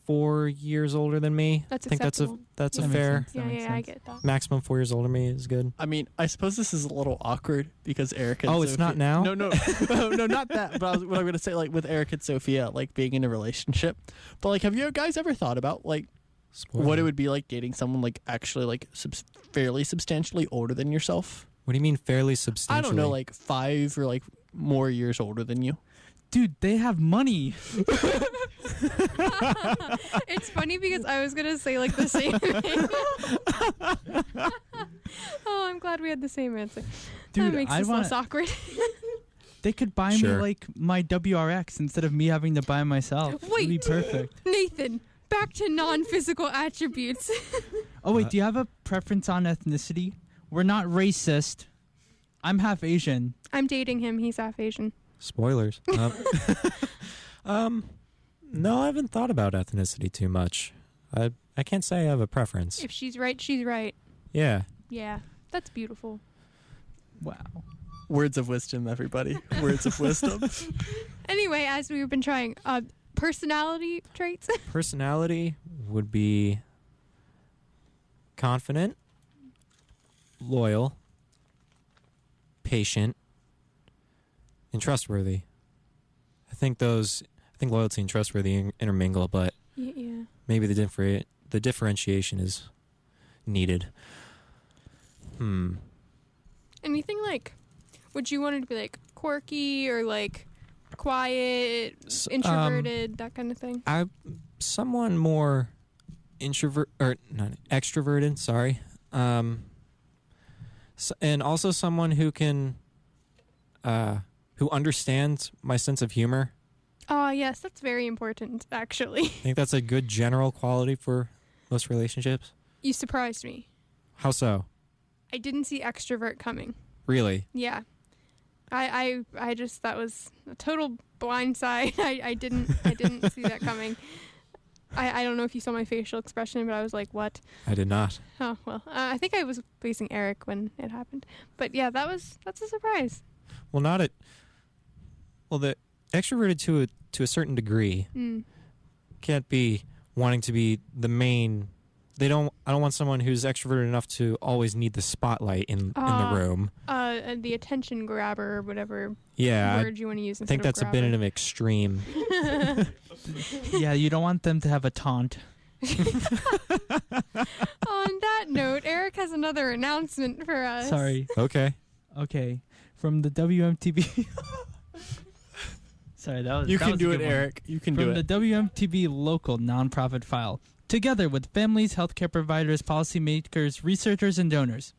4 years older than me. That's I think acceptable. that's That a makes fair sense. That Yeah, makes I sense. get that. maximum. 4 years older than me is good. I mean, I suppose this is a little awkward because Eric and Oh, it's not now? No, no, not that. But what I'm going to say, like, with Eric and Sophia, like, being in a relationship. But, like, have you guys ever thought about, like, what it would be like dating someone, like, actually, like, fairly substantially older than yourself? What do you mean fairly I substantially? don't know, like 5 or, like, more years older than you. Dude, they have money. It's funny because I was gonna say like the same thing. Oh, I'm glad we had the same answer. Dude, that makes I this want. less awkward. They could buy me Sure. like my WRX instead of me having to buy myself. It'd be Wait. perfect. Nathan, back to non-physical attributes. Oh wait, do you have a preference on ethnicity? We're not racist. I'm half Asian. I'm dating him. He's half Asian. Spoilers. No, I haven't thought about ethnicity too much. I can't say I have a preference. If she's right, she's right. Yeah. Yeah, that's beautiful. Wow. Words of wisdom, everybody. Words of wisdom. Anyway, as we've been trying, personality traits. Personality would be confident, loyal, patient, and trustworthy. I think loyalty and trustworthy intermingle, but Yeah. maybe the differentiation is needed. Anything like, would you want it to be like quirky or like quiet, introverted, that kind of thing? I'm someone more extroverted. Sorry, and also someone who can, who understands my sense of humor. Oh, yes, that's very important, actually. I think that's a good general quality for most relationships. You surprised me. How so? I didn't see extrovert coming. Really? Yeah. I just, that was a total blindside. I didn't see that coming. I don't know if you saw my facial expression, but I was like, what? I did not. Oh, well, I think I was facing Eric when it happened. But yeah, that's a surprise. Well, the extroverted to a certain degree Mm. can't be wanting to be the main I don't want someone who's extroverted enough to always need the spotlight in the room. The attention grabber, or whatever Yeah, word you want to use. I think that's a bit of an extreme. Yeah, you don't want them to have a taunt. On that note, Eric has another announcement for us. Sorry. Okay. Okay. From the WMTV. Sorry, that was. You that can was a do it, good one. Eric. You can From do the it. WMTV local nonprofit file, together with families, healthcare providers, policymakers, researchers, and donors,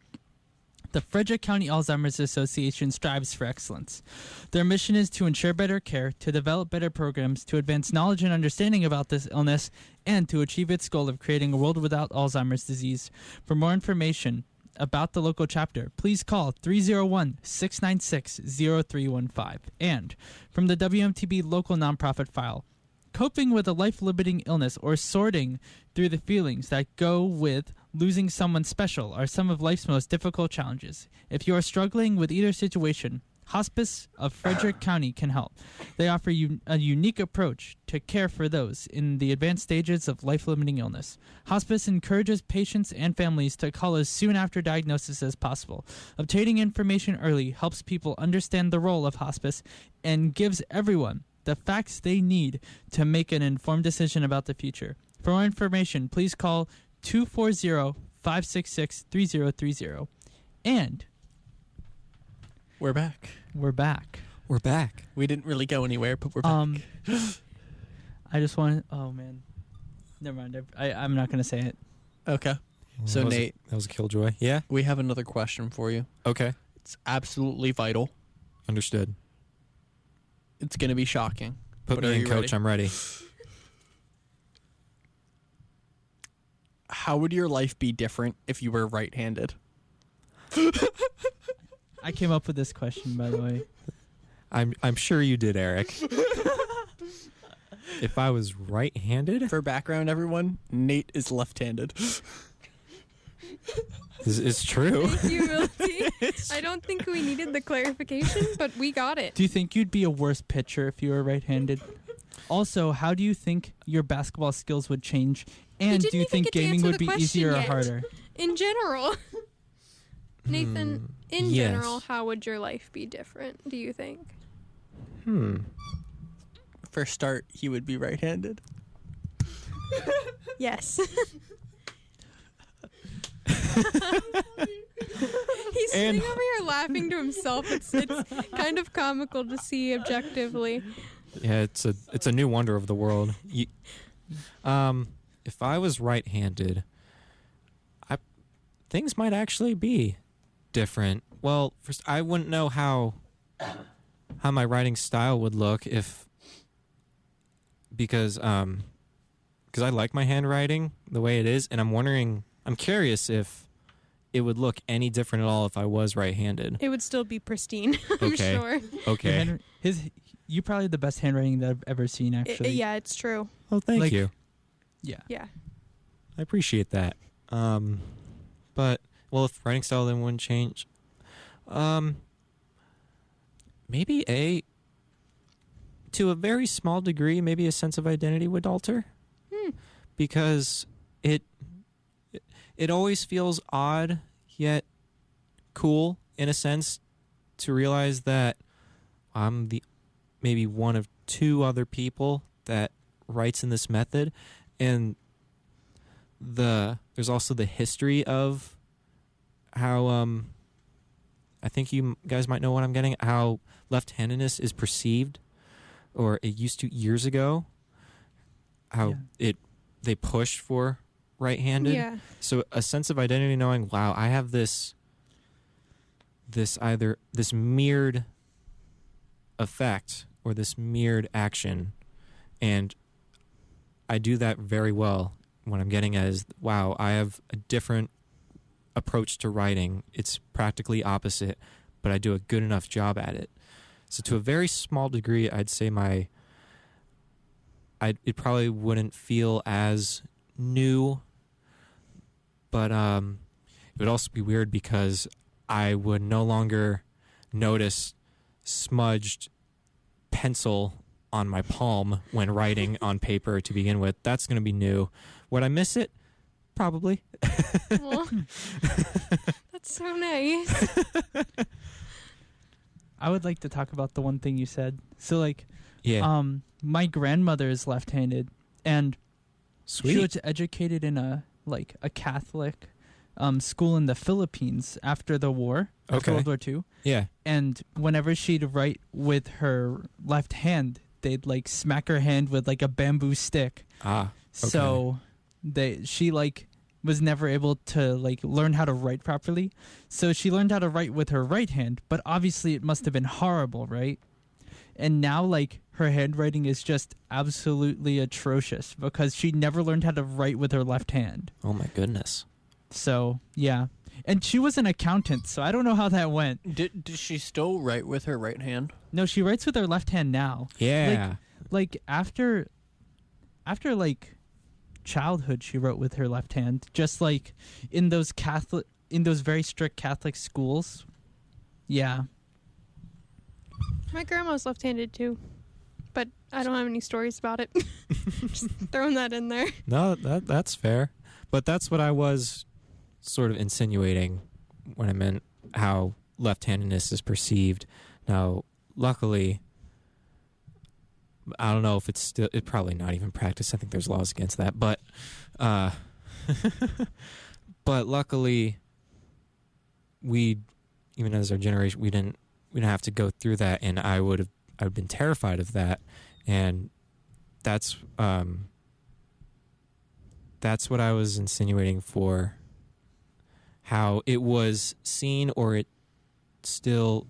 the Frederick County Alzheimer's Association strives for excellence. Their mission is to ensure better care, to develop better programs, to advance knowledge and understanding about this illness, and to achieve its goal of creating a world without Alzheimer's disease. For more information about the local chapter, please call 301-696-0315. And from the WMTB local nonprofit file, coping with a life-limiting illness or sorting through the feelings that go with losing someone special are some of life's most difficult challenges. If you are struggling with either situation, Hospice of Frederick County can help. They offer you a unique approach to care for those in the advanced stages of life-limiting illness. Hospice encourages patients and families to call as soon after diagnosis as possible. Obtaining information early helps people understand the role of hospice and gives everyone the facts they need to make an informed decision about the future. For more information, please call 240-566-3030. And We're back. we're back. We're back. We didn't really go anywhere, but we're back. I just want to... Oh, man. Never mind. I'm not going to say it. Okay. So, That was Nate, that was a killjoy. Yeah. we have another question for you. Okay. It's absolutely vital. Understood. It's going to be shocking. Put But are me in, you coach. ready? I'm ready. How would your life be different if you were right-handed? I came up with this question, by the way. I'm sure you did, Eric. If I was right-handed, For background, everyone, Nate is left-handed. it's true. Thank you, Milty. I don't think we needed the clarification, but we got it. Do you think you'd be a worse pitcher if you were right-handed? Also, how do you think your basketball skills would change? And didn't do you even think get to gaming answer would the be question easier or yet. harder? In general. Nathan, in yes. general, how would your life be different, do you think? For start, he would be right-handed. Yes. He's sitting over here laughing to himself. It's kind of comical to see objectively. Yeah, it's a new wonder of the world. If I was right-handed, things might actually be different. Well, first, I wouldn't know how my writing style would look because I like my handwriting the way it is, and I'm curious if it would look any different at all if I was right-handed. It would still be pristine, I'm Okay. sure. Okay. You probably the best handwriting that I've ever seen, actually. Yeah, it's true. Well, thank Like- you. Yeah. Yeah. I appreciate that. But if writing style then wouldn't change, maybe to a very small degree, maybe a sense of identity would alter, because it always feels odd yet cool in a sense to realize that I'm maybe one of two other people that writes in this method. And there's also the history of how I think you guys might know what I'm getting, how left-handedness is perceived, or it used to years ago, how they pushed for right-handed. Yeah. So a sense of identity, knowing, wow, I have this mirrored effect or this mirrored action, and I do that very well. What I'm getting at is, wow, I have a different approach to writing. It's practically opposite, but I do a good enough job at it. So to a very small degree, I'd say it probably wouldn't feel as new, but it would also be weird because I would no longer notice smudged pencil on my palm when writing on paper to begin with. That's going to be new. Would I miss it? Probably. Well, that's so nice. I would like to talk about the one thing you said. So, like, Yeah. my grandmother is left-handed, and she Sweet. was educated in a Catholic school in the Philippines after the war, after Okay. World War II. Yeah. And whenever she'd write with her left hand, they'd like smack her hand with like a bamboo stick. Ah. Okay. So she like was never able to like learn how to write properly. So she learned how to write with her right hand, but obviously it must have been horrible, right? And now like her handwriting is just absolutely atrocious because she never learned how to write with her left hand. Oh my goodness. So, yeah. And she was an accountant, so I don't know how that went. Did she still write with her right hand? No, she writes with her left hand now. Yeah. Like after like childhood she wrote with her left hand, just like in those very strict Catholic schools. Yeah. My grandma's left-handed too, but I don't have any stories about it. Just throwing that in there. No, that's fair. But that's what I was sort of insinuating when I meant how left-handedness is perceived. Now, luckily, I don't know if it's probably not even practiced. I think there's laws against that. But, but luckily, even as our generation, we didn't have to go through that, and I would have been terrified of that, and that's what I was insinuating for how it was seen, or it still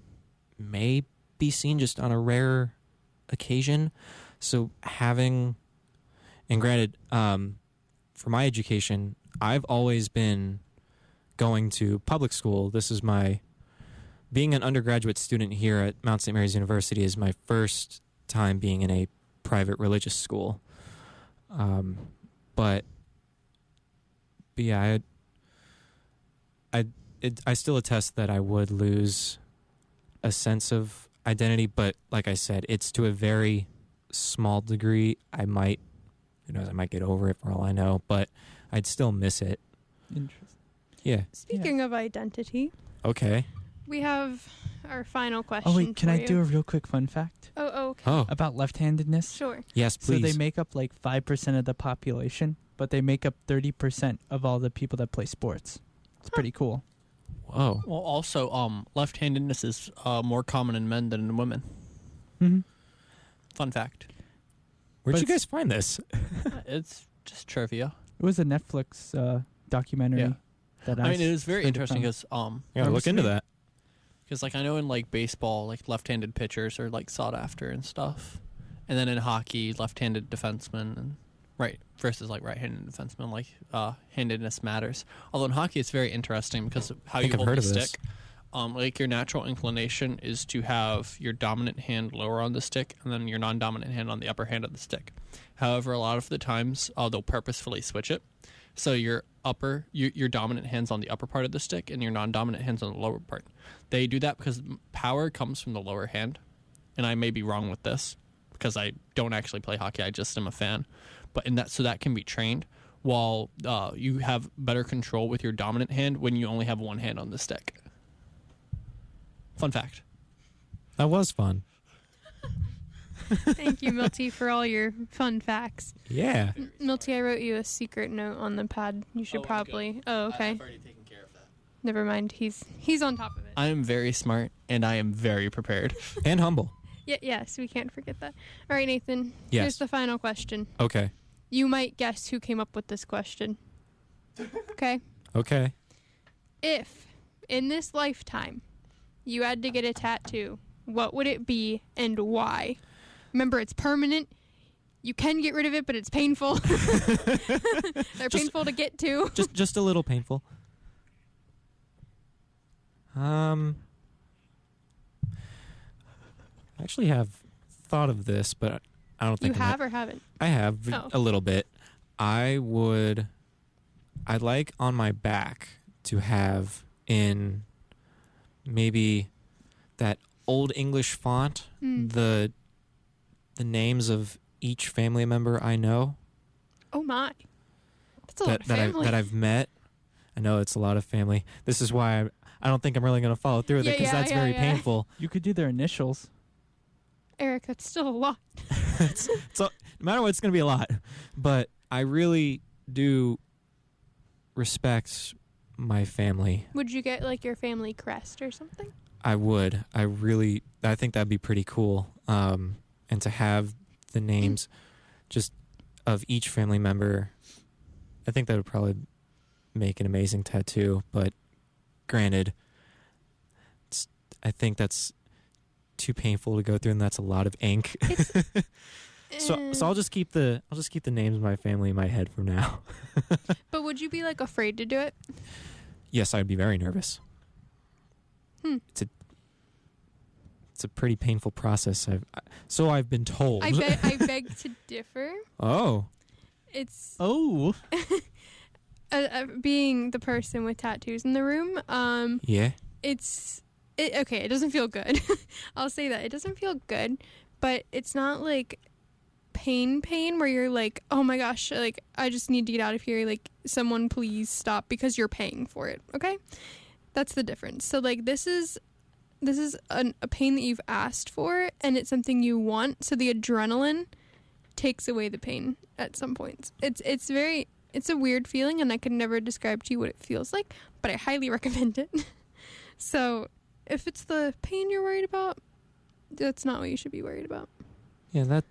may be seen just on a rare occasion. So and granted, for my education, I've always been going to public school. Being an undergraduate student here at Mount St. Mary's University is my first time being in a private religious school. But yeah, I still attest that I would lose a sense of identity, but like I said, it's to a very small degree. I might get over it for all I know, but I'd still miss it. Interesting. Yeah. Speaking of identity, Okay. we have our final question. Oh wait, can for I you. do a real quick fun fact Oh, okay. Oh, about left-handedness? Sure. yes, So please. they make up like 5% of the population, but they make up 30% of all the people that play sports. It's pretty cool. Whoa. Well, also, left-handedness is more common in men than in women. Mm-hmm. Fun fact. Where'd But you it's- guys find this? It's just trivia. It was a Netflix documentary Yeah. that I mean, it is very spent interesting on. because Yeah, look into that. like I know in like baseball, like left-handed pitchers are like sought after and stuff, and then in hockey, left-handed defensemen and versus like right-handed defensemen, like handedness matters. Although in hockey, it's very interesting because of how you think I've hold heard the of this. stick. Like your natural inclination is to have your dominant hand lower on the stick and then your non-dominant hand on the upper hand of the stick. However, a lot of the times they'll purposefully switch it. So your dominant hand's on the upper part of the stick and your non-dominant hand's on the lower part. They do that because power comes from the lower hand. And I may be wrong with this because I don't actually play hockey. I just am a fan. But so that can be trained while you have better control with your dominant hand when you only have one hand on the stick. Fun fact. That was fun. Thank you, Milty, for all your fun facts. Yeah. Milty, I wrote you a secret note on the pad. You should probably. Oh, okay. I've already taken care of that. Never mind. He's on top of it. I am very smart and I am very prepared. And humble. Yes, we can't forget that. All right, Nathan. Yes. Here's the final question. Okay. You might guess who came up with this question. Okay. Okay. If in this lifetime you had to get a tattoo, what would it be and why? Remember, it's permanent. You can get rid of it, but it's painful. They're painful to get to. Just a little painful. I actually have thought of this, but I don't You think have or haven't? I have Oh. a little bit. I'd like on my back to have in maybe that old English font the names of each family member I know. Oh my. That's a lot of family. that I've met. I know it's a lot of family. This is why I don't think I'm really going to follow through with it because that's very painful. You could do their initials. Eric, that's still a lot. So no matter what, it's going to be a lot. But I really do respect my family. Would you get like your family crest or something? I would. I think that'd be pretty cool. And to have the names just of each family member, I think that would probably make an amazing tattoo. But granted, I think that's too painful to go through, and that's a lot of ink. So I'll just keep the names of my family in my head for now. But would you be like afraid to do it? Yes, I'd be very nervous. It's a pretty painful process. I've been told. I beg to differ. Oh. It's being the person with tattoos in the room. Yeah. It doesn't feel good. I'll say that it doesn't feel good, but it's not like pain where you're like, oh my gosh, like I just need to get out of here, like someone please stop, because you're paying for it. Okay, that's the difference. So like this is a pain that you've asked for, and it's something you want, so the adrenaline takes away the pain at some points. It's a weird feeling, and I could never describe to you what it feels like, but I highly recommend it. So if it's the pain you're worried about, that's not what you should be worried about. Yeah,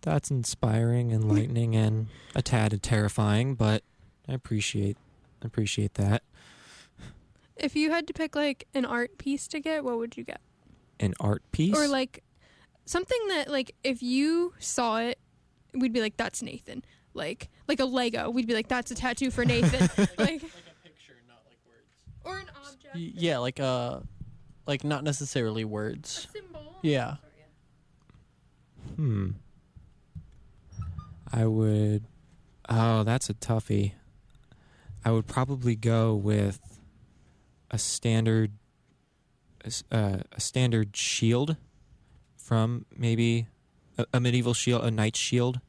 that's inspiring, enlightening, and a tad terrifying, but I appreciate that. If you had to pick like an art piece to get, what would you get? An art piece? Or like something that like if you saw it, we'd be like, that's Nathan. Like a Lego, we'd be like, that's a tattoo for Nathan. like a picture, not like words. Or an object. Yeah, like not necessarily words. A symbol. Yeah. I would. Oh, that's a toughie. I would probably go with a standard shield from maybe a medieval shield, a knight's shield,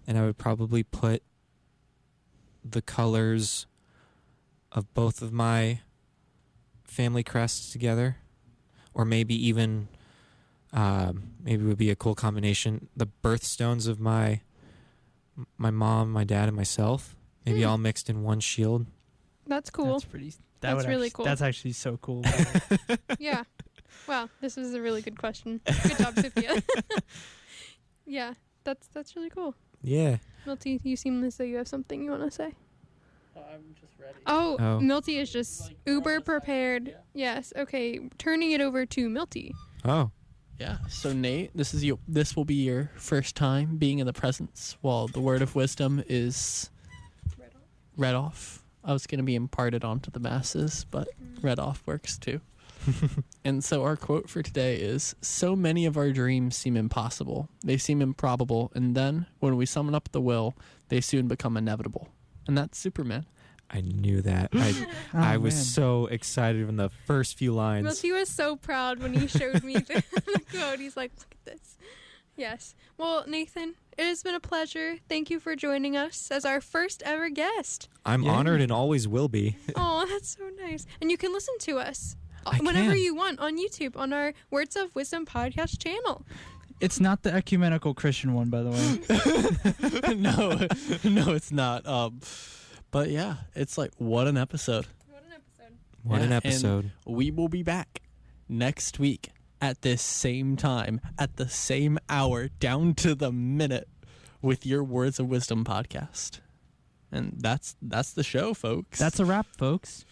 and I would probably put the colors of both of my family crests together, or maybe even maybe it would be a cool combination, the birthstones of my mom, my dad, and myself, maybe all mixed in one shield. That's cool. That's really cool. That's actually so cool. Yeah. Wow, this was a really good question. Good job, Sophia. Yeah, that's really cool. Yeah. Milty, you seem as though you have something you want to say. I'm just ready. Oh, Milty is just uber prepared. Yeah. Yes. Okay. Turning it over to Milty. Oh. Yeah. So Nate, this will be your first time being in the presence while the word of wisdom is read off. I was going to be imparted onto the masses, but read off works too. And so our quote for today is, so many of our dreams seem impossible. They seem improbable. And then when we summon up the will, they soon become inevitable. And that's Superman. I knew that. I was so excited from the first few lines. Milty was so proud when he showed me the quote. He's like, look at this. Yes. Well, Nathan, it has been a pleasure. Thank you for joining us as our first ever guest. I'm honored and always will be. Oh, that's so nice. And you can listen to us I whenever can. you want on YouTube on our Words of Wisdom podcast channel. It's not the ecumenical Christian one, by the way. No, it's not. But yeah, it's like, what an episode. What an episode. And we will be back next week at this same time, at the same hour, down to the minute, with your Words of Wisdom podcast. And that's the show, folks. That's a wrap, folks.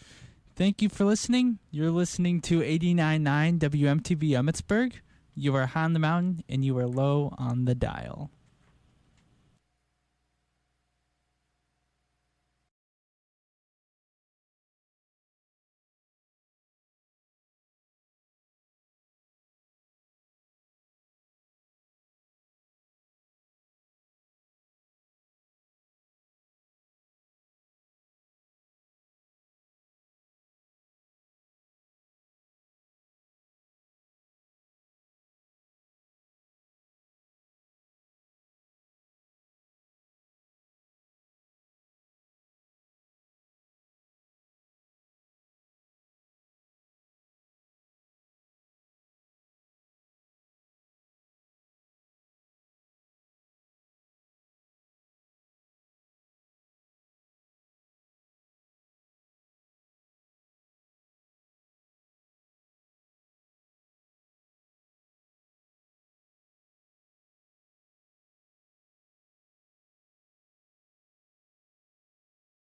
Thank you for listening. You're listening to 89.9 WMTV Emmitsburg. You are high on the mountain, and you are low on the dial.